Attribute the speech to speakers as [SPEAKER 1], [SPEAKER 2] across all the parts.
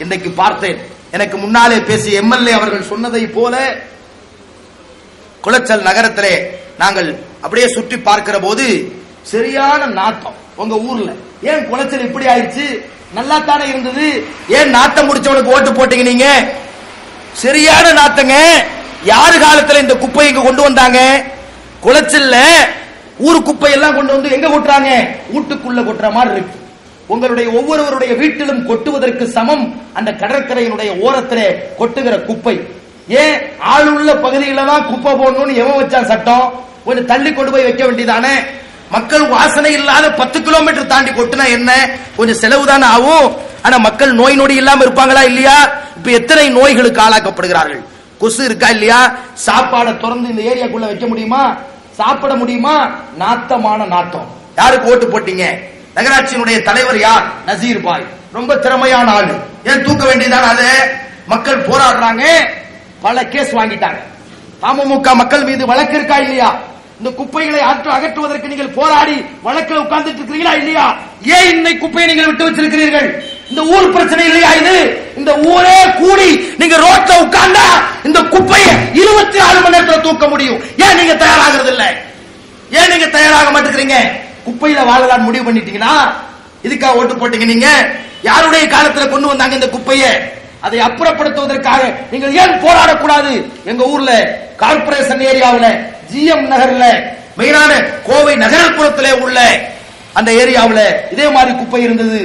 [SPEAKER 1] இன்றைக்கு பார்த்தேன். எனக்கு முன்னாலே பேசிய எம்எல்ஏ அவர்கள் சொன்னதை போல குளச்சல் நகரத்திலே நாங்கள் அப்படியே சுற்றி பார்க்கிற போது சரியான நாட்டம். உங்க ஊர்ல ஏன் குளச்சல் இப்படி ஆயிடுச்சு? நல்லா தானே இருந்தது, ஏன் நாட்டம் முடிச்சவனுக்கு ஓட்டு போட்டீங்க நீங்க? சரியான நாட்டங்க. யாரு காலத்துல இந்த குப்பையை இங்க கொண்டு வந்தாங்க? குளச்சல்ல ஊரு குப்பை எல்லாம் கொண்டு வந்து எங்க கொட்டுறாங்க? வீட்டுக்குள்ள கொட்டுற மாதிரி இருக்கு. உங்களுடைய ஒவ்வொருவருடைய வீட்டிலும் கொட்டுவதற்கு சமம் அந்த கடற்கரையினுடைய ஓரத்திலே கொட்டுகிற குப்பை. ஏன் ஆளுள்ள பகுதியில தான் குப்பை போடணும்னு எவன் வச்சான் சட்டம்? கொஞ்சம் தள்ளி கொண்டு போய் வைக்க வேண்டியதானே. மக்கள் வாசனை இல்லாத 10 கிலோமீட்டர் தாண்டி கொட்டினா என்ன, கொஞ்சம் செலவு தானே ஆகும். ஆனா மக்கள் நோய் நொடி இல்லாம இருப்பாங்களா இல்லையா? இப்ப எத்தனை நோய்களுக்கு ஆளாக்கப்படுகிறார்கள். கொசு இருக்கா இல்லையா? சாப்பாடை திறந்து இந்த ஏரியாக்குள்ள வைக்க முடியுமா? சாப்பிட முடியுமா? நாத்தமான நாட்டம். யாருக்கு ஓட்டு போட்டீங்க? நகராட்சியினுடைய தலைவர் யார்? நசீர் பாய். ரொம்ப திறமையான ஆளு. ஏன் தூக்க வேண்டியதான? அது மக்கள் போராடுறாங்க, பல கேஸ் வாங்கிட்டாங்க. அமமுக மக்கள் மீது வழக்கு இருக்கா இல்லையா? இந்த குப்பைகளை அகற்றுவதற்கு நீங்கள் போராடி வழக்கில் உட்கார்ந்துட்டு இருக்கிறீங்களா இல்லையா? ஏன் இன்னைக்கு குப்பையை நீங்கள் விட்டு வச்சிருக்கிறீர்கள்? இந்த ஊர் பிரச்சனை இல்லையா இது? இந்த ஊரே கூடி நீங்க ரோட்ல உட்கார்ந்தா இந்த குப்பையை 24 மணி நேரத்தில் தூக்க முடியும். ஏன் நீங்க தயாராகிறது இல்லை? ஏன் நீங்க தயாராக மாட்டேங்கிறீங்க? குப்பையில வாழலாம் முடிவு பண்ணிட்டீங்கன்னா இதுக்காக ஓட்டு போட்டீங்க நீங்க? யாருடைய காலத்தில் கொண்டு வந்தாங்க இந்த குப்பையை? அதை அப்புறப்படுத்துவதற்காக நீங்கள் ஏன் போராடக்கூடாது? எங்க ஊர்ல கார்பரேஷன் ஏரியாவில் ஜிஎம் நகர்ல மெயினான கோவை நகரப்புறத்திலே உள்ள அந்த ஏரியாவில் இதே மாதிரி குப்பை இருந்தது.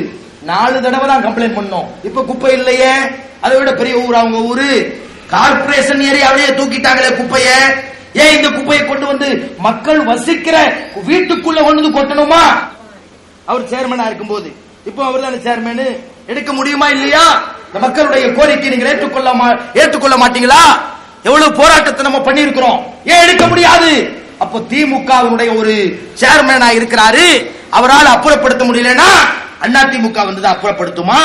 [SPEAKER 1] 4 தடவை தான் கம்ப்ளைண்ட் பண்ணோம். இப்ப குப்பை இல்லையே. அதை விட பெரிய ஊர் அவங்க ஊரு. கார்பரேஷன் ஏரியாவிலேயே தூக்கிட்டாங்களே குப்பைய. ஏன் இந்த குப்பையை கொண்டு வந்து மக்கள் வசிக்கிற வீட்டுக்குள்ள கொண்டு வந்து கொட்டணுமா? அவர் சேர்மனா இருக்கும்போது, இப்போ அவர் தானே சேர்மன், எடுக்க முடியுமா இல்லையா? இந்த மக்களுடைய கோரிக்கை நீங்கள் ஏற்றுக்கொள்ள மாட்டீங்களா? எவ்வளவு போராட்டத்தை நம்ம பண்ணி இருக்கிறோம், ஏன் எடுக்க முடியாது? அப்போ திமுகவினுடைய ஒரு சேர்மனா இருக்கிறாரு, அவரால் அப்புறப்படுத்த முடியலன்னா அதிமுக வந்து அப்புறப்படுத்துமா?